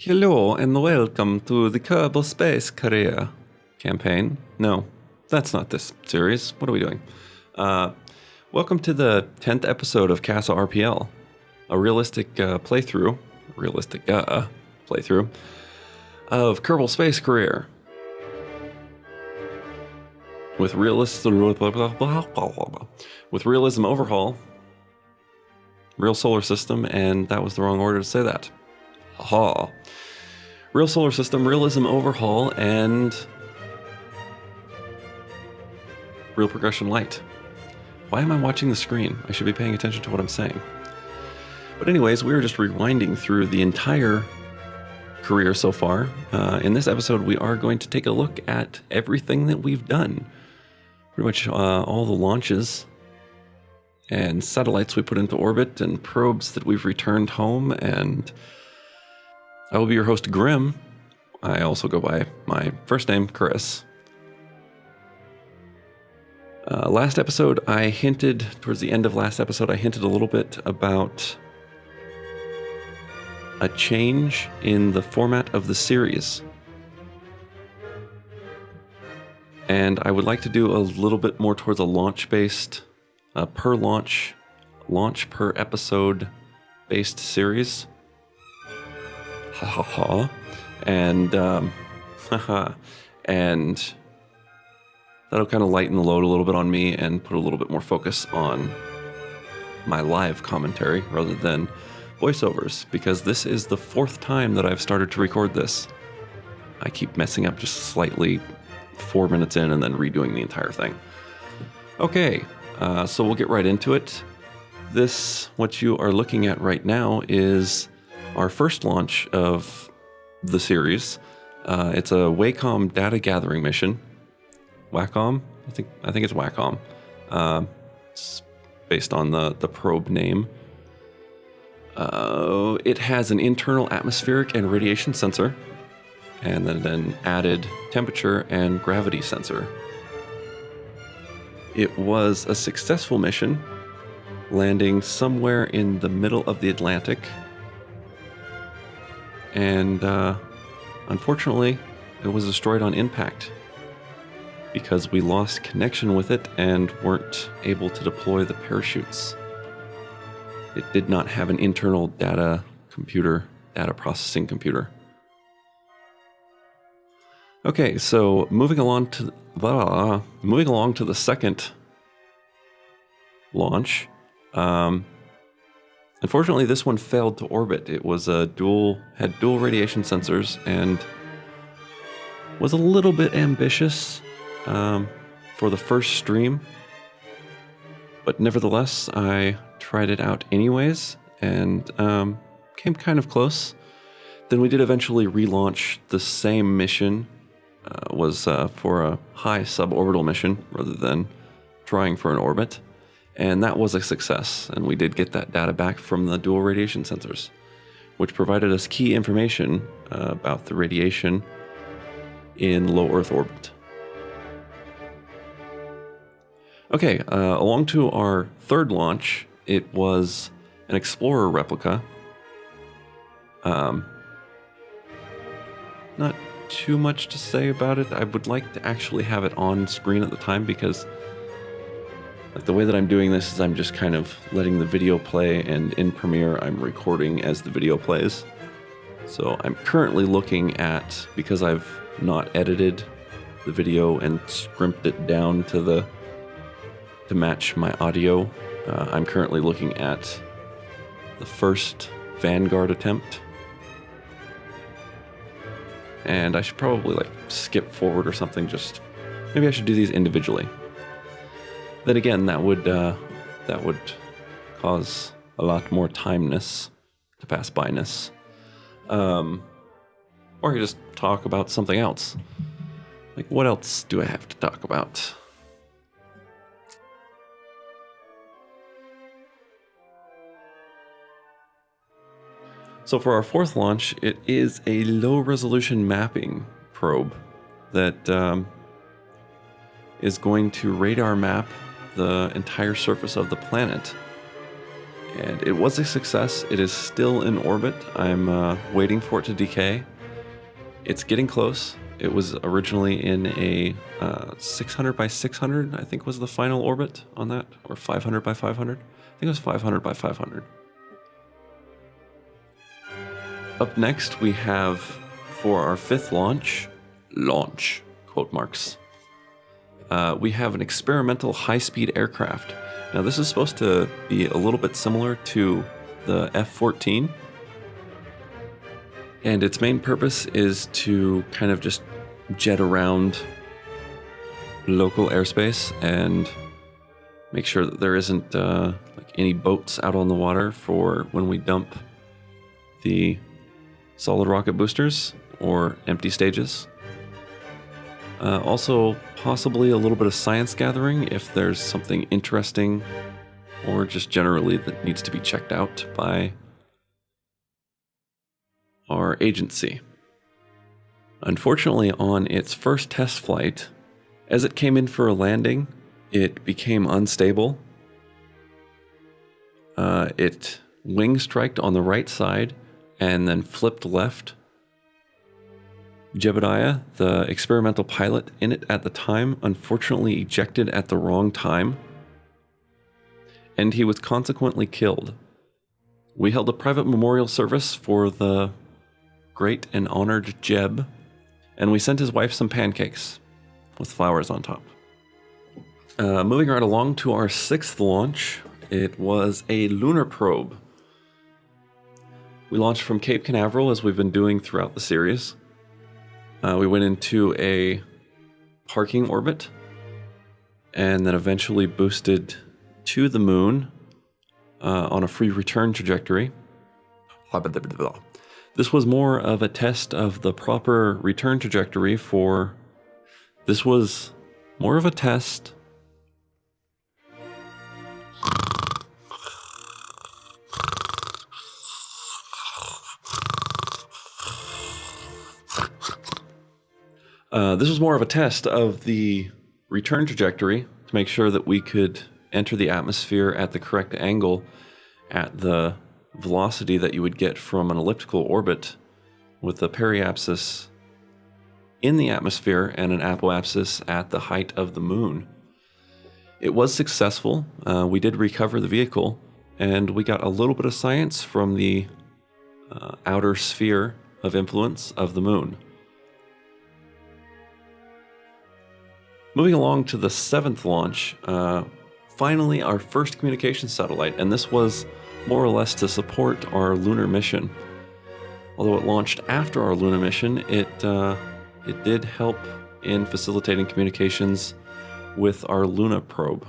Hello and welcome to the Kerbal Space Career campaign. No, that's not this series. What are we doing? Welcome to the 10th episode of KASA RPL, a realistic playthrough of Kerbal Space Career. With realism overhaul, real solar system, and that was the wrong order to say that. Haha. Real solar system, realism overhaul, and real progression light. Why am I watching the screen? I should be paying attention to what I'm saying. But anyways, we were just rewinding through the entire career so far. In this episode, we are going to take a look at everything that we've done. Pretty much all the launches and satellites we put into orbit and probes that we've returned home. And I will be your host, Grim. I also go by my first name, Chris. Towards the end of last episode, I hinted a little bit about a change in the format of the series. And I would like to do a little bit more towards a launch-based, launch per episode based series. And and that'll kind of lighten the load a little bit on me and put a little bit more focus on my live commentary rather than voiceovers, because this is the fourth time that I've started to record this. I keep messing up just slightly 4 minutes in and then redoing the entire thing. Okay, so we'll get right into it. What you are looking at right now is our first launch of the series. It's a Wacom Data Gathering mission. Wacom? I think it's Wacom. It's based on the probe name. It has an internal atmospheric and radiation sensor, and then an added temperature and gravity sensor. It was a successful mission, landing somewhere in the middle of the Atlantic. And unfortunately, it was destroyed on impact because we lost connection with it and weren't able to deploy the parachutes. It did not have an internal data processing computer. Okay, so moving along to the second launch. Unfortunately, this one failed to orbit. It was had dual radiation sensors and was a little bit ambitious for the first stream. But nevertheless, I tried it out anyways and came kind of close. Then we did eventually relaunch the same mission. Was for a high suborbital mission rather than trying for an orbit. And that was a success, and we did get that data back from the dual radiation sensors, which provided us key information about the radiation in low Earth orbit. Okay, along to our third launch. It was an Explorer replica. Not too much to say about it. I would like to actually have it on screen at the time, because the way that I'm doing this is I'm just kind of letting the video play, and in Premiere I'm recording as the video plays. So I'm currently looking at, because I've not edited the video and scrimped it down to match my audio, I'm currently looking at the first Vanguard attempt. And I should probably skip forward or something, maybe I should do these individually. Then again, that would cause a lot more timeness to pass byness. Or I could just talk about something else. What else do I have to talk about? So for our fourth launch, it is a low-resolution mapping probe that is going to radar map the entire surface of the planet And it was a success. It is still in orbit. I'm waiting for it to decay. It's getting close. It was originally in a 600 by 600, I think was the final orbit on that, or 500 by 500. I think it was 500 by 500. Up next, we have, for our 5th launch, quote marks, we have an experimental high-speed aircraft. Now, this is supposed to be a little bit similar to the F-14, and its main purpose is to kind of just jet around local airspace and make sure that there isn't like any boats out on the water for when we dump the solid rocket boosters or empty stages. Also, possibly a little bit of science gathering if there's something interesting or just generally that needs to be checked out by our agency. Unfortunately, on its first test flight, as it came in for a landing, it became unstable. It wing striked on the right side and then flipped left. Jebediah, the experimental pilot in it at the time, unfortunately ejected at the wrong time, and he was consequently killed. We held a private memorial service for the great and honored Jeb, and we sent his wife some pancakes with flowers on top. Moving right along to our 6th launch, it was a lunar probe. We launched from Cape Canaveral, as we've been doing throughout the series. We went into a parking orbit and then eventually boosted to the moon on a free return trajectory. This was more of a test of the proper return trajectory for... This was more of a test... This was more of a test of the return trajectory to make sure that we could enter the atmosphere at the correct angle at the velocity that you would get from an elliptical orbit with a periapsis in the atmosphere and an apoapsis at the height of the moon. It was successful. We did recover the vehicle, and we got a little bit of science from the outer sphere of influence of the moon. Moving along to the 7th launch, finally our first communication satellite, and this was more or less to support our lunar mission. Although it launched after our lunar mission, it did help in facilitating communications with our Luna probe.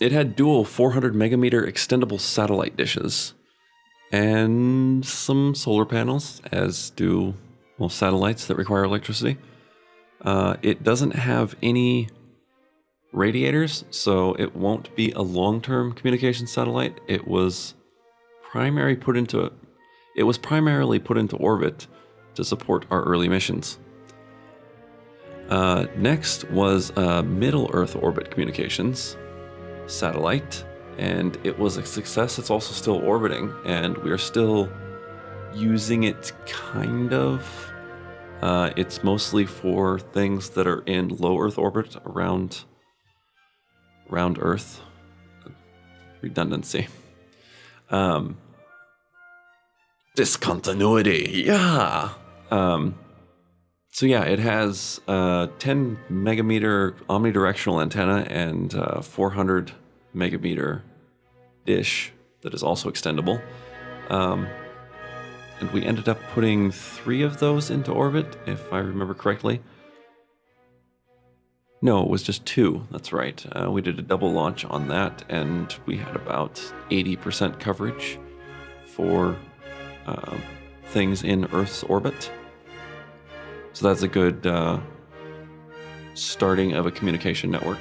It had dual 400 megameter extendable satellite dishes and some solar panels, as do most satellites that require electricity. It doesn't have any radiators, so it won't be a long-term communication satellite. It was primarily put into orbit to support our early missions. Next was a middle Earth orbit communications satellite, and it was a success. It's also still orbiting, and we are still using it kind of. It's mostly for things that are in low Earth orbit around Earth. Redundancy. Discontinuity. Yeah. So yeah, it has a 10 megameter omnidirectional antenna and 400 megameter dish that is also extendable. And we ended up putting 3 of those into orbit, if I remember correctly. No, it was just 2, that's right. We did a double launch on that, and we had about 80% coverage for things in Earth's orbit. So that's a good starting of a communication network.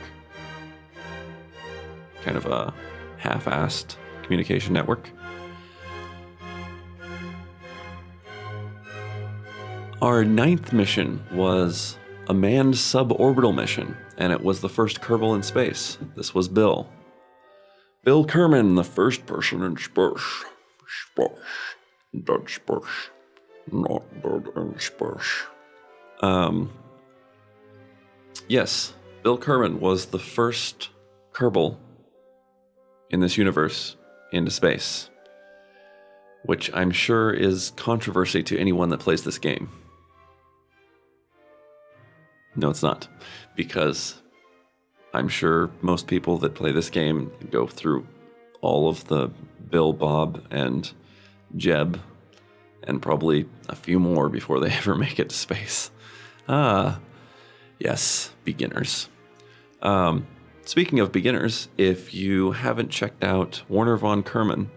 Kind of a half-assed communication network. Our 9th mission was a manned suborbital mission, and it was the first Kerbal in space. This was Bill. Bill Kerman, the first person in space. Space. Dead space. Not dead in space. Yes, Bill Kerman was the first Kerbal in this universe into space, which I'm sure is controversy to anyone that plays this game. No, it's not, because I'm sure most people that play this game go through all of the Bill, Bob, and Jeb, and probably a few more before they ever make it to space. Yes, beginners. Speaking of beginners, if you haven't checked out Warner von Kerman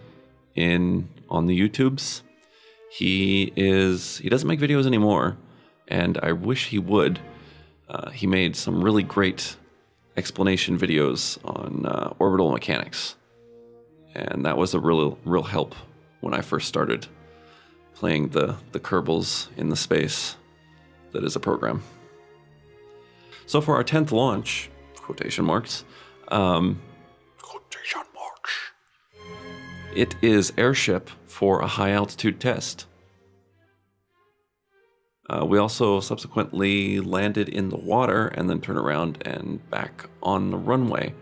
on the YouTubes, he doesn't make videos anymore, and I wish he would. He made some really great explanation videos on orbital mechanics, and that was a real help when I first started playing the Kerbals in the space that is a program. So for our 10th launch, quotation marks, it is Airship for a high altitude test. We also subsequently landed in the water and then turned around and back on the runway.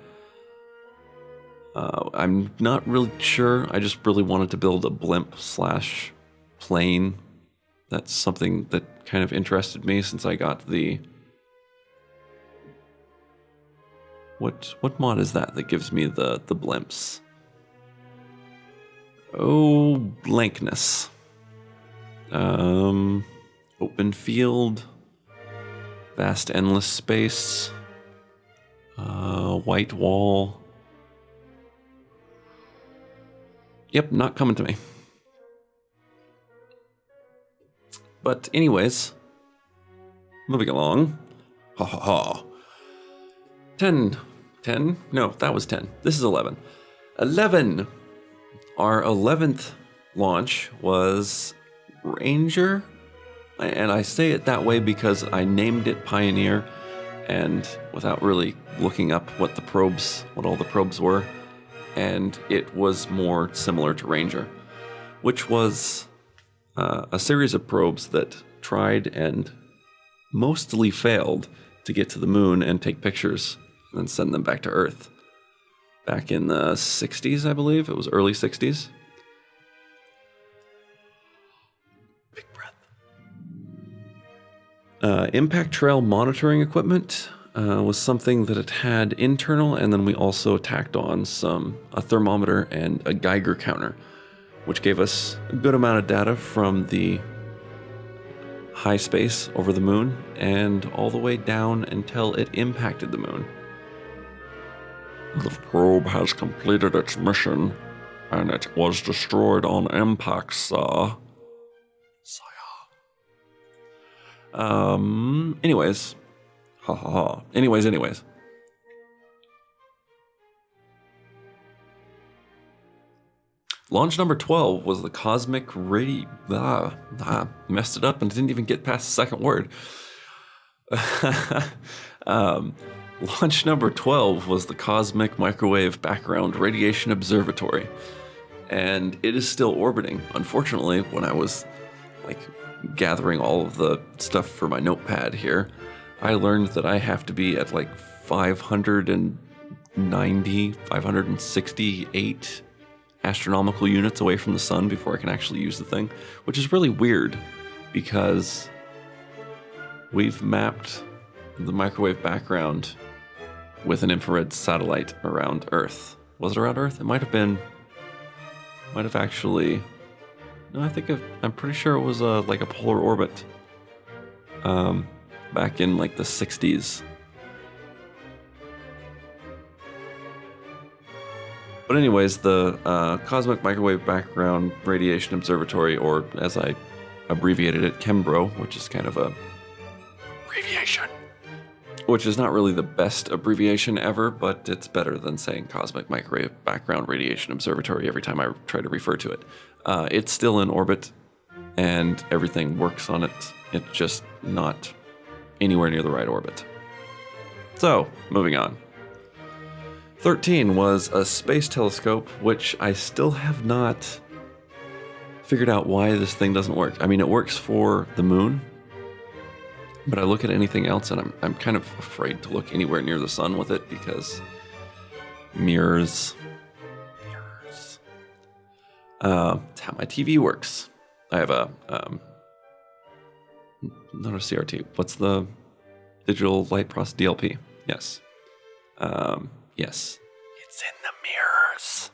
I'm not really sure. I just really wanted to build a blimp / plane. That's something that kind of interested me since I got the... What mod is that gives me the blimps? Oh, blankness. Open field. Vast endless space. White wall. Yep, not coming to me. But anyways, moving along. Ha ha ha. 10. No, that was 10. This is 11. 11. Our 11th launch was Ranger. And I say it that way because I named it Pioneer, and without really looking up what all the probes were, and it was more similar to Ranger, which was a series of probes that tried and mostly failed to get to the moon and take pictures and then send them back to Earth. Back in the 60s, I believe. It was early 60s. Big breath. Impact trail monitoring equipment was something that it had internal, and then we also tacked on a thermometer and a Geiger counter, which gave us a good amount of data from the high space over the moon and all the way down until it impacted the moon. The probe has completed its mission, and it was destroyed on impact, sir. Anyways. Ha ha ha. Anyways. Launch number 12 was the Cosmic messed it up and didn't even get past the second word. Launch number 12 was the Cosmic Microwave Background Radiation Observatory, and it is still orbiting. Unfortunately, when I was gathering all of the stuff for my notepad here, I learned that I have to be at 568 astronomical units away from the sun before I can actually use the thing, which is really weird because we've mapped the microwave background with an infrared satellite around Earth. Was it around Earth? It might have actually... No, I'm pretty sure it was a polar orbit back in the 60s. But anyways, the Cosmic Microwave Background Radiation Observatory, or as I abbreviated it, CHEMBRO, which is kind of a abbreviation, which is not really the best abbreviation ever, but it's better than saying Cosmic Microwave Background Radiation Observatory every time I try to refer to it. It's still in orbit, and everything works on it. It's just not anywhere near the right orbit. So, moving on. 13 was a space telescope, which I still have not figured out why this thing doesn't work. I mean, it works for the moon, but I look at anything else and I'm kind of afraid to look anywhere near the sun with it because mirrors. It's how my TV works. I have a, not a CRT. What's the digital light process? DLP. Yes. Yes. It's in the mirrors.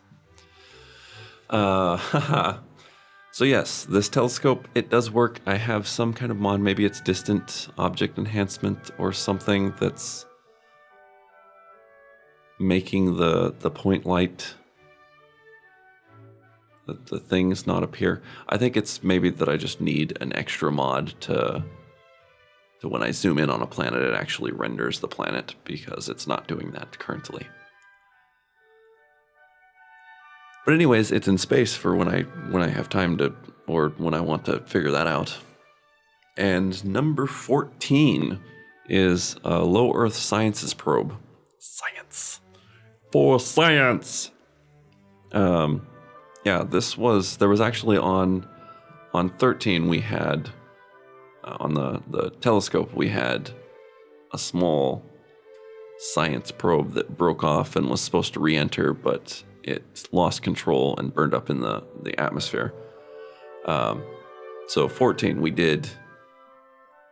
So yes, this telescope, it does work. I have some kind of mod. Maybe it's distant object enhancement or something that's making the point light, the things not appear. I think it's maybe that I just need an extra mod to when I zoom in on a planet, it actually renders the planet because it's not doing that currently. But anyways, it's in space for when I have time to, or when I want to figure that out. And number 14 is a low Earth sciences probe. Science. For science. Yeah, there was actually on 13 we had, on the telescope, we had a small science probe that broke off and was supposed to re-enter, but it lost control and burned up in the atmosphere. So 14, we did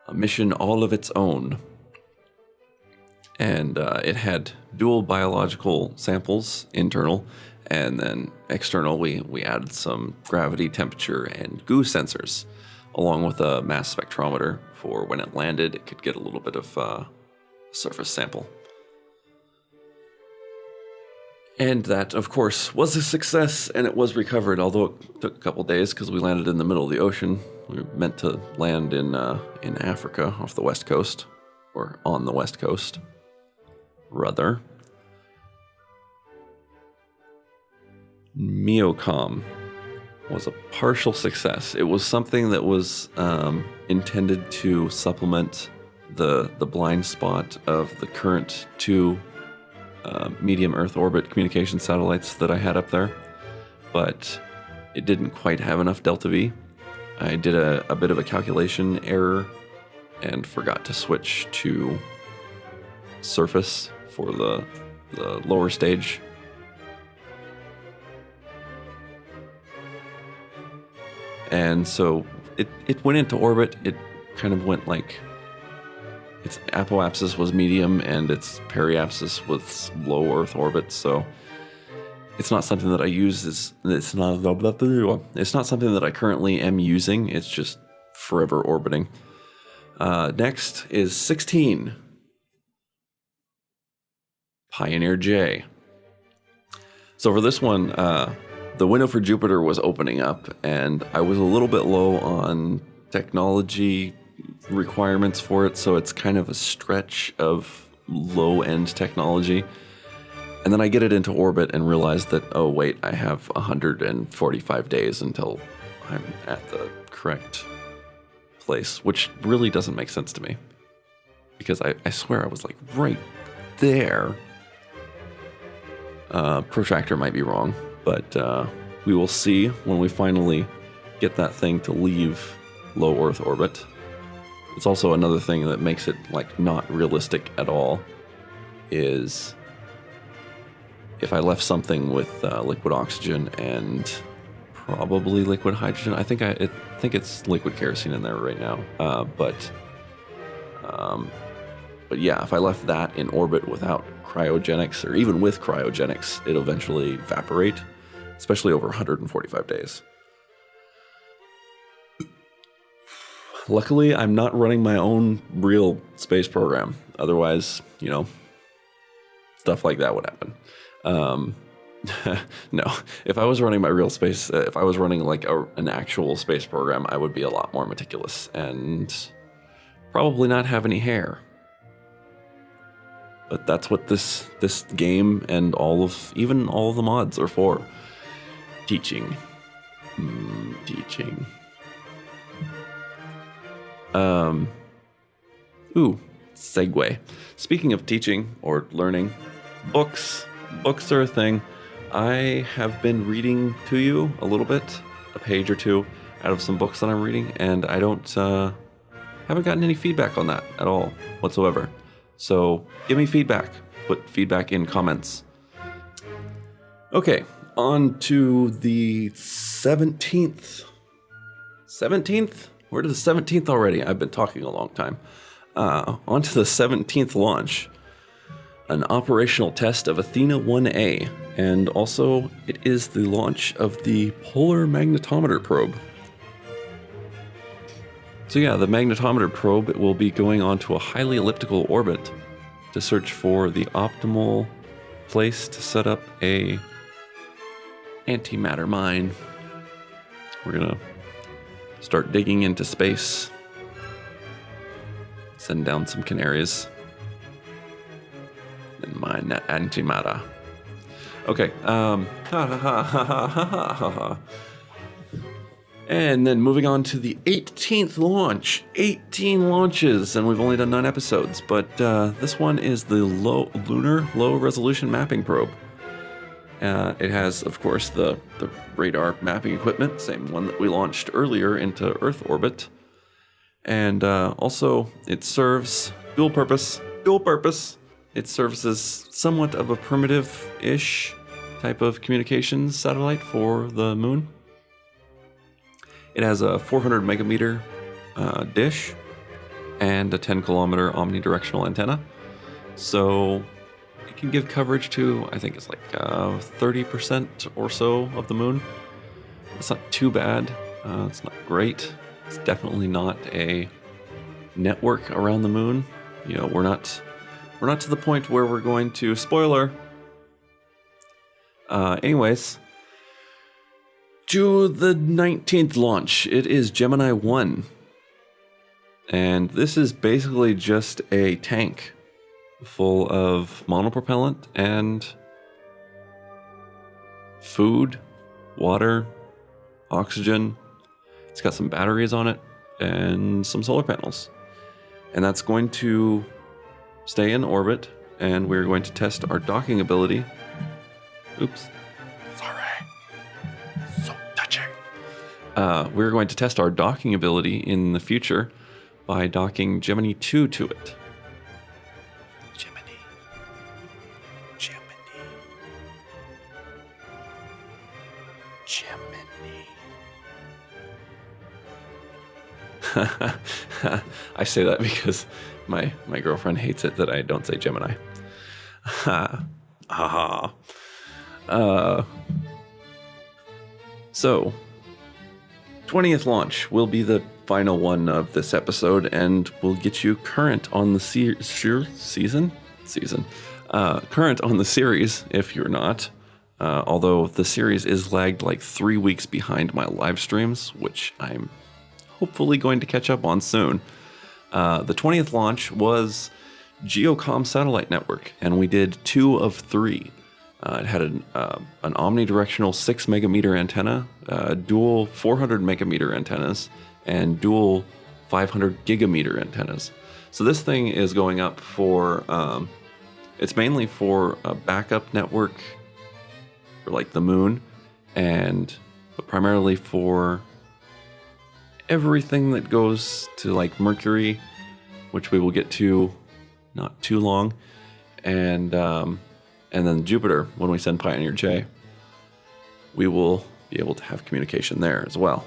a mission all of its own. And it had dual biological samples, internal, and then external, we added some gravity, temperature, and goo sensors, along with a mass spectrometer for when it landed, it could get a little bit of surface sample. And that, of course, was a success, and it was recovered, although it took a couple days because we landed in the middle of the ocean. We were meant to land in Africa off the west coast, or on the west coast, rather. MeoCom was a partial success. It was something that was intended to supplement the blind spot of the current two medium Earth orbit communication satellites that I had up there, but it didn't quite have enough delta V. I did a bit of a calculation error and forgot to switch to surface for the lower stage. And so it went into orbit. It kind of went like, its apoapsis was medium and its periapsis was low Earth orbit, so it's not something that I use. It's not something that I currently am using. It's just forever orbiting. Next is 16. Pioneer J. So for this one, the window for Jupiter was opening up, and I was a little bit low on technology requirements for it, so it's kind of a stretch of low-end technology. And then I get it into orbit and realize that, oh wait, I have 145 days until I'm at the correct place, which really doesn't make sense to me. Because I swear I was like right there. Protractor might be wrong, but we will see when we finally get that thing to leave low Earth orbit. It's also another thing that makes it like not realistic at all is if I left something with liquid oxygen and probably liquid hydrogen. I think it's liquid kerosene in there right now. But yeah, if I left that in orbit without cryogenics, or even with cryogenics, it'll eventually evaporate, especially over 145 days. Luckily, I'm not running my own real space program. Otherwise, stuff like that would happen. No, if I was running my real space, if I was running like an actual space program, I would be a lot more meticulous and probably not have any hair. But that's what this game and even all of the mods are for. Teaching. Teaching. Segue. Speaking of teaching or learning, books. books are a thing. I have been reading to you a little bit, a page or two out of some books that I'm reading, and I haven't gotten any feedback on that at all whatsoever. So give me feedback. Put feedback in comments. Okay, on to the 17th. 17th? We're to the 17th already. I've been talking a long time. On to the 17th launch. An operational test of Athena 1A. And also, it is the launch of the Polar Magnetometer Probe. So yeah, the magnetometer probe will be going onto a highly elliptical orbit to search for the optimal place to set up a antimatter mine. We're gonna start digging into space. Send down some canaries. And mine that antimatter. Okay, and then moving on to the 18th launch. 18 launches, and we've only done 9 episodes, but this one is the Lunar Low Resolution Mapping Probe. It has, of course, the radar mapping equipment, same one that we launched earlier into Earth orbit. And also, it serves dual purpose. It serves as somewhat of a primitive-ish type of communications satellite for the moon. It has a 400 megameter dish and a 10 kilometer omnidirectional antenna. So it can give coverage to, I think it's like 30% or so of the moon. It's not too bad. It's not great. It's definitely not a network around the moon. You know, we're not to the point where we're going to, spoiler. Anyways, to the 19th launch, it is Gemini 1. And this is basically just a tank full of monopropellant and food, water, oxygen. It's got some batteries on it and some solar panels. And that's going to stay in orbit, and we're going to test our docking ability. Oops. We're going to test our docking ability in the future by docking Gemini 2 to it. I say that because my girlfriend hates it that I don't say Gemini. So 20th launch will be the final one of this episode, and we'll get you current on the season. Current on the series if you're not. Although the series is lagged like 3 weeks behind my live streams, which I'm hopefully going to catch up on soon. The 20th launch was GeoCom satellite network, and we did 2 of 3. It had an omnidirectional 6 megameter antenna, dual 400 megameter antennas, and dual 500 gigameter antennas. So this thing is going up for, it's mainly for a backup network for like the moon, but primarily for everything that goes to like Mercury, which we will get to not too long, and then Jupiter, when we send Pioneer J, we will be able to have communication there as well.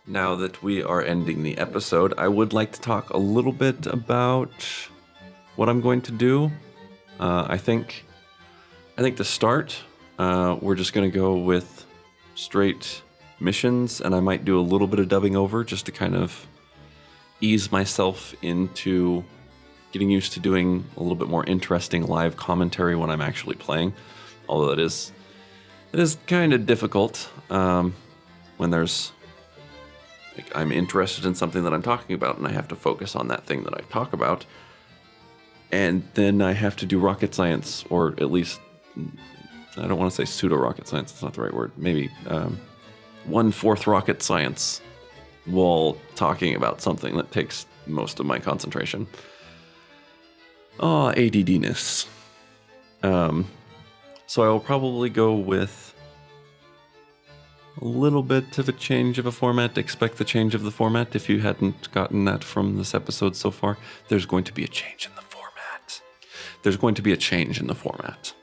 Now that we are ending the episode, I would like to talk a little bit about what I'm going to do. I think to start, we're just going to go with straight missions, and I might do a little bit of dubbing over just to kind of ease myself into getting used to doing a little bit more interesting live commentary when I'm actually playing. Although it is kind of difficult when there's like I'm interested in something that I'm talking about and I have to focus on that thing that I talk about, and then I have to do rocket science, or at least I don't want to say pseudo rocket science. It's not the right word. Maybe 1/4 rocket science while talking about something that takes most of my concentration. Oh, ADD-ness. So I will probably go with a little bit of a change of a format. Expect the change of the format. If you hadn't gotten that from this episode so far, there's going to be a change in the format. There's going to be a change in the format.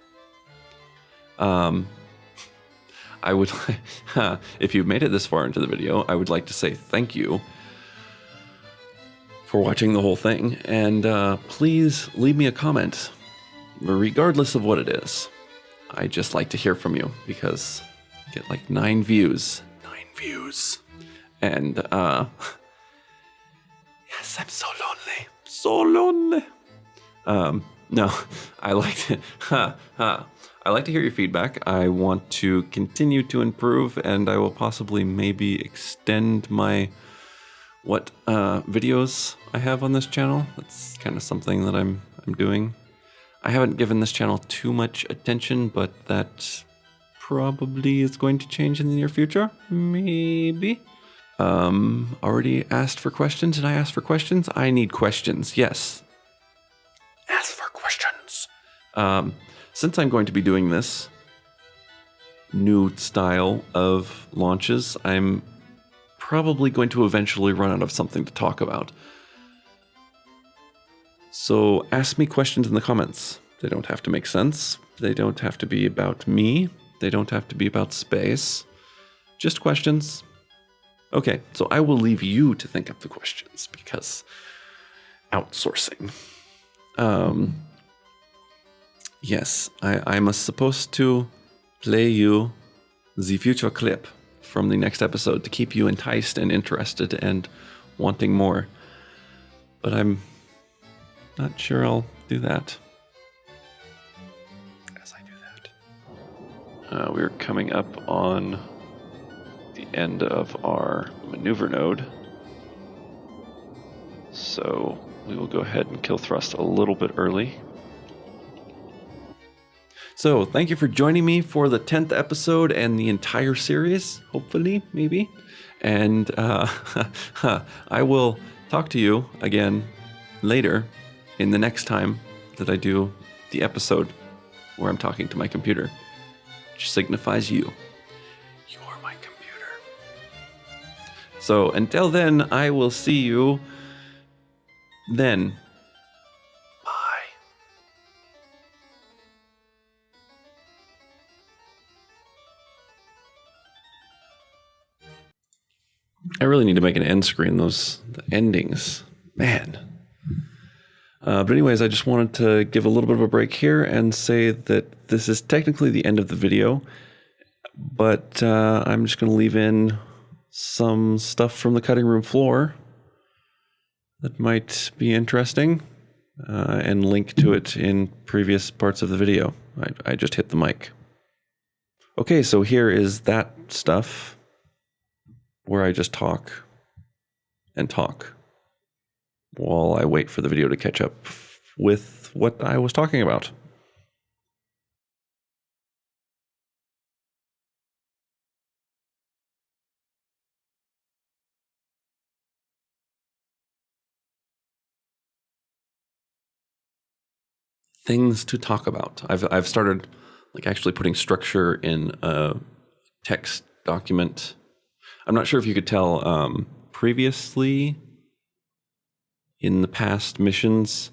I would, if you've made it this far into the video, I would like to say thank you for watching the whole thing, and please leave me a comment, regardless of what it is. I just like to hear from you, because I get like 9 views. 9 views. And, yes, I'm so lonely. So lonely. No, I like to, I like to hear your feedback. I want to continue to improve, and I will possibly maybe extend my what videos I have on this channel. That's kind of something that I'm doing. I haven't given this channel too much attention, but that probably is going to change in the near future. Maybe. Already asked for questions. Did I ask for questions? I need questions. Yes. Ask for questions. Since I'm going to be doing this new style of launches, I'm probably going to eventually run out of something to talk about. So ask me questions in the comments. They don't have to make sense. They don't have to be about me. They don't have to be about space. Just questions. Okay, so I will leave you to think up the questions, because outsourcing. Yes, I'm supposed to play you the future clip from the next episode to keep you enticed and interested and wanting more. But I'm not sure I'll do that. As I do that. We're coming up on the end of our maneuver node. So we will go ahead and kill thrust a little bit early. So thank you for joining me for the 10th episode and the entire series, hopefully, maybe. And I will talk to you again later in the next time that I do the episode where I'm talking to my computer, which signifies you. You're my computer. So until then, I will see you then. I really need to make an end screen, the endings. Man. But anyways, I just wanted to give a little bit of a break here and say that this is technically the end of the video, but I'm just going to leave in some stuff from the cutting room floor that might be interesting, and link to it in previous parts of the video. I just hit the mic. Okay, so here is that stuff where I just talk and talk while I wait for the video to catch up with what I was talking about. Things to talk about. I've started like actually putting structure in a text document. I'm not sure if you could tell, previously in the past missions,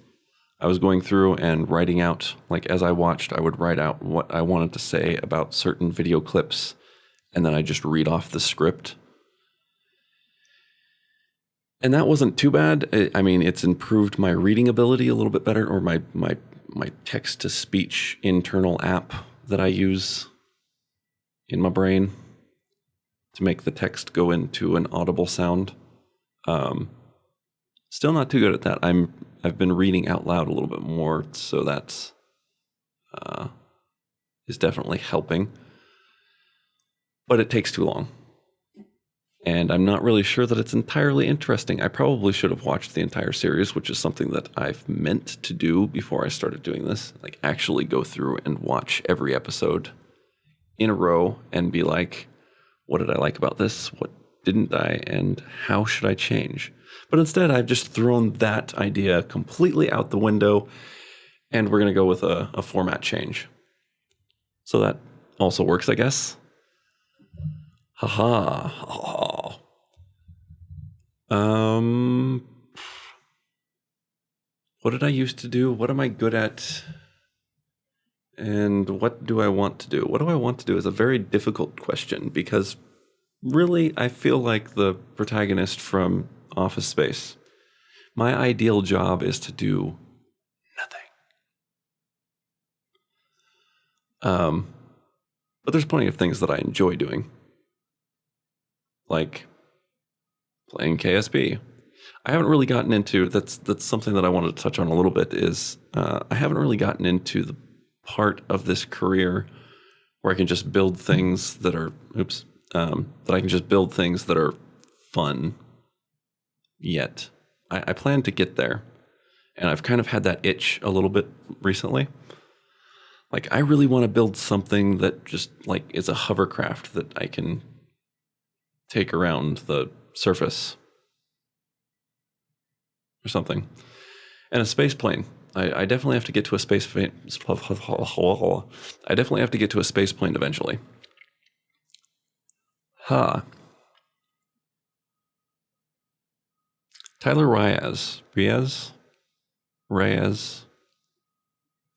I was going through and writing out, like as I watched, I would write out what I wanted to say about certain video clips, and then I just read off the script. And that wasn't too bad. I mean, it's improved my reading ability a little bit better, or my text-to-speech internal app that I use in my brain to make the text go into an audible sound. Still not too good at that. I've been reading out loud a little bit more, so that's is definitely helping. But it takes too long. And I'm not really sure that it's entirely interesting. I probably should have watched the entire series, which is something that I've meant to do before I started doing this. Like actually go through and watch every episode in a row and be like, what did I like about this? What didn't I? And how should I change? But instead, I've just thrown that idea completely out the window, and we're going to go with a format change. So that also works, I guess. Haha. What did I used to do? What am I good at? And what do I want to do? What do I want to do is a very difficult question, because really I feel like the protagonist from Office Space. My ideal job is to do nothing. But there's plenty of things that I enjoy doing, like playing KSP. I haven't really gotten into, that's something that I wanted to touch on a little bit, is I haven't really gotten into the part of this career where I can just build things that are, that I can just build things that are fun yet. I plan to get there, and I've kind of had that itch a little bit recently. Like, I really want to build something that just, like, is a hovercraft that I can take around the surface or something. And a space plane. I definitely have to get to a space plane. I definitely have to get to a space plane eventually. Tyler Reyes. Reyes? I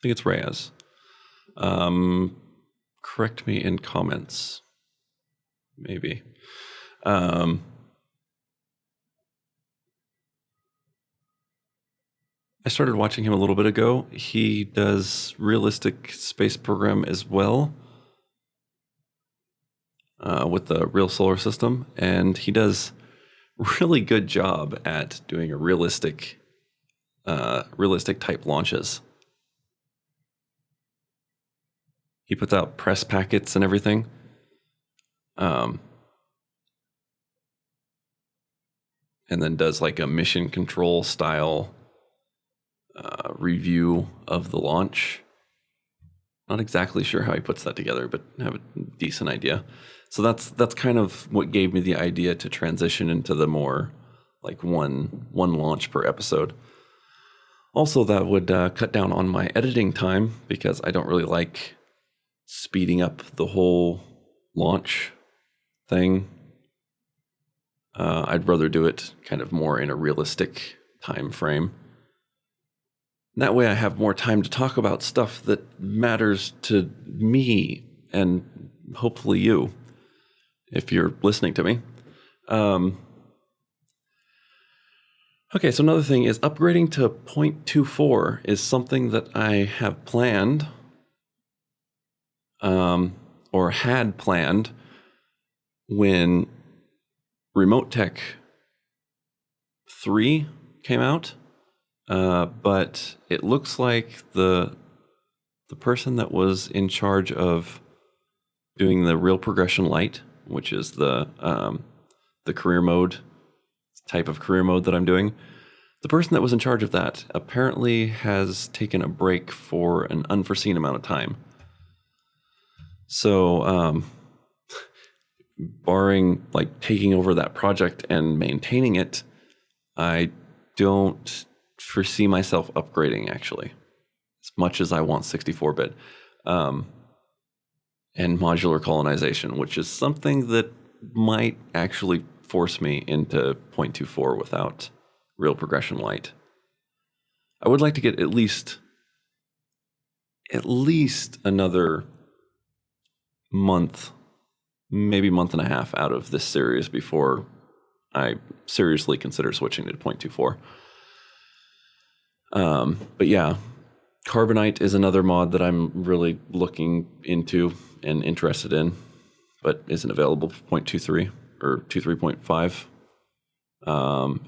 think it's Reyes. Correct me in comments. Maybe. I started watching him a little bit ago. He does realistic space program as well, with the real solar system, and he does really good job at doing a realistic type launches. He puts out press packets and everything. And then does like a mission control style review of the launch. Not exactly sure how he puts that together, but I have a decent idea. So that's kind of what gave me the idea to transition into the more like one launch per episode. Also, that would cut down on my editing time, because I don't really like speeding up the whole launch thing. I'd rather do it kind of more in a realistic time frame. That way I have more time to talk about stuff that matters to me and hopefully you, if you're listening to me. Okay, so another thing is upgrading to 0.24 is something that I have planned, or had planned, when Remote Tech 3 came out. But it looks like the person that was in charge of doing the real progression light, which is the career mode, type of career mode that I'm doing, the person that was in charge of that apparently has taken a break for an unforeseen amount of time. So, barring like taking over that project and maintaining it, I don't foresee myself upgrading, actually, as much as I want 64-bit and modular colonization, which is something that might actually force me into 0.24 without real progression light. I would like to get at least another month, maybe month and a half out of this series before I seriously consider switching to 0.24. But yeah, Carbonite is another mod that I'm really looking into and interested in, but isn't available for 0.23 or 23.5.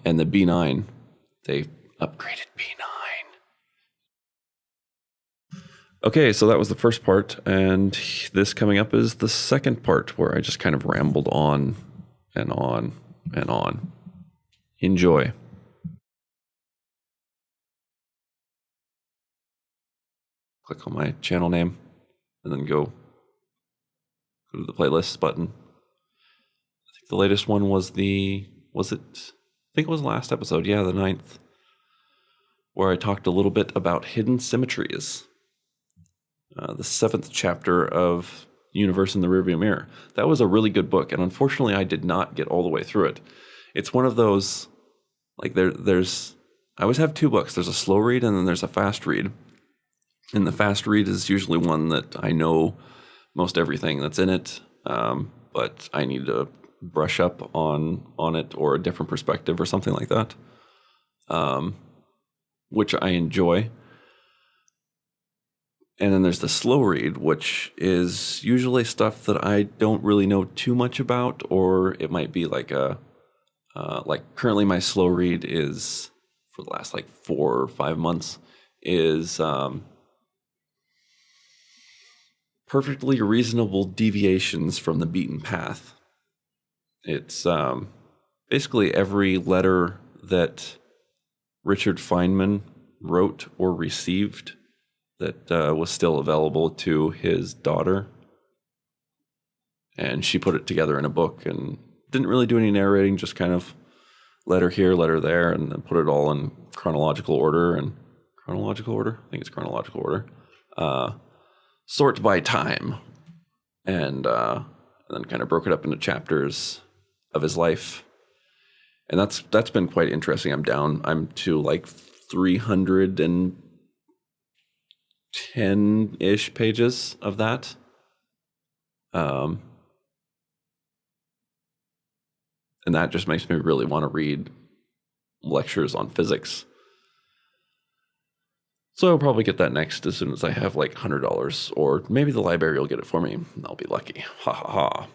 And the B9, they upgraded B9. Okay, so that was the first part, and this coming up is the second part, where I just kind of rambled on and on and on. Enjoy. Click on my channel name, and then go to the playlists button. I think the latest one was it think it was the last episode, yeah, the 9th, where I talked a little bit about hidden symmetries. The 7th chapter of Universe in the Rearview Mirror. That was a really good book, and unfortunately I did not get all the way through it. It's one of those, like there's, I always have 2 books. There's a slow read and then there's a fast read. And the fast read is usually one that I know most everything that's in it, but I need to brush up on it or a different perspective or something like that, which I enjoy. And then there's the slow read, which is usually stuff that I don't really know too much about, or it might be like like currently my slow read is, for the last like 4 or 5 months, is perfectly reasonable deviations from the beaten path. It's basically every letter that Richard Feynman wrote or received that was still available to his daughter. And she put it together in a book and didn't really do any narrating, just kind of letter here, letter there, and then put it all in chronological order. I think it's chronological order. Sort by time. And then kind of broke it up into chapters of his life. And that's been quite interesting. I'm to like 310-ish pages of that. And that just makes me really want to read lectures on physics. So I'll probably get that next as soon as I have like $100, or maybe the library will get it for me. I'll be lucky. Ha ha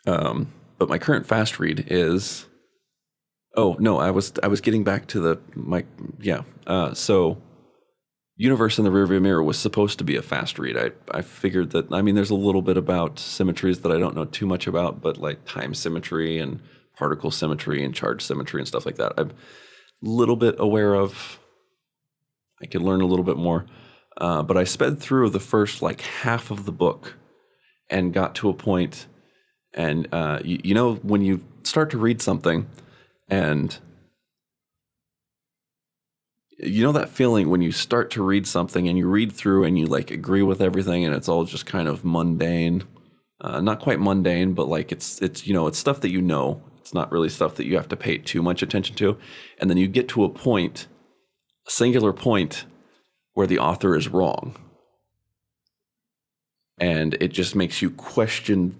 ha. But my current fast read is. Oh no, I was getting back to so Universe in the Rearview Mirror was supposed to be a fast read. I figured that, I mean, there's a little bit about symmetries that I don't know too much about, but like time symmetry and particle symmetry and charge symmetry and stuff like that, I'm a little bit aware of. I could learn a little bit more. But I sped through the first like half of the book and got to a point, and you know, when you start to read something and you know that feeling when you start to read something and you read through and you like agree with everything and it's all just kind of mundane, not quite mundane, but like it's you know, it's stuff that you know. It's not really stuff that you have to pay too much attention to. And then you get to a point, a singular point, where the author is wrong. And it just makes you question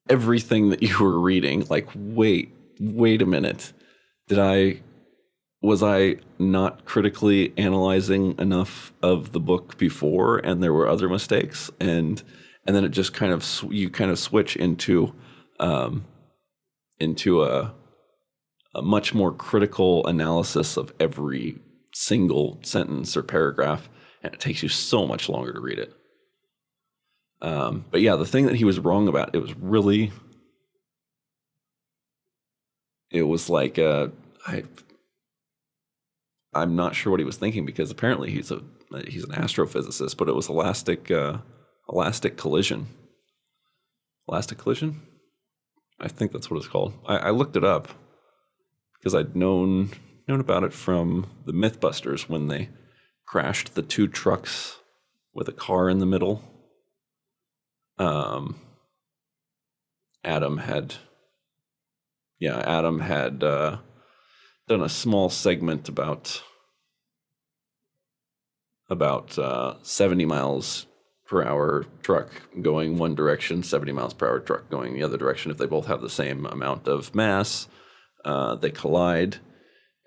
everything that you were reading. Like, wait a minute. Was I not critically analyzing enough of the book before, and there were other mistakes? And then it just kind of, you kind of switch into a much more critical analysis of every single sentence or paragraph, and it takes you so much longer to read it. But yeah, the thing that he was wrong about, it was like, I'm not sure what he was thinking, because apparently he's an astrophysicist, but it was elastic collision. Elastic collision? I think that's what it's called. I looked it up because I'd known about it from the Mythbusters when they crashed the 2 trucks with a car in the middle. Adam had done a small segment about 70 miles per hour truck going one direction, 70 miles per hour truck going the other direction. If they both have the same amount of mass, they collide.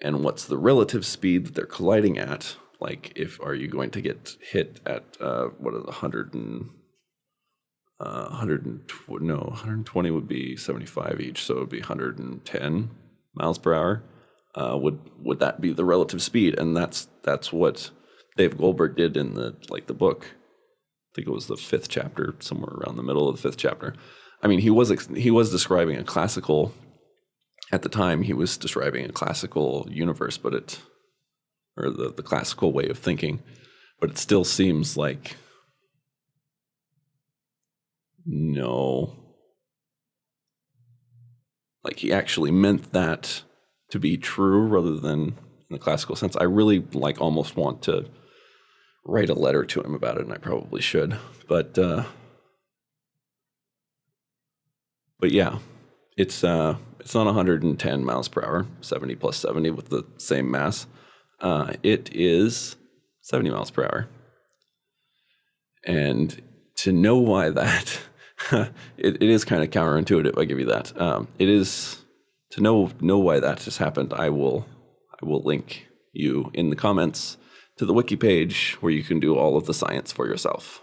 And what's the relative speed that they're colliding at? Like, are you going to get hit at 120 would be 75 each, so it would be 110 miles per hour. Would that be the relative speed? And that's what Dave Goldberg did in the book. I think it was the 5th chapter, somewhere around the middle of the 5th chapter. I mean, he was describing a classical. At the time, he was describing a classical universe, or the classical way of thinking, but it still seems like no. Like he actually meant that to be true rather than in the classical sense. I really almost want to write a letter to him about it, and I probably should. But yeah, it's on 110 miles per hour, 70 plus 70 with the same mass. It is 70 miles per hour. And to know why that, it is kind of counterintuitive, I give you that. It is, to know why that has happened, I will link you in the comments to the wiki page where you can do all of the science for yourself.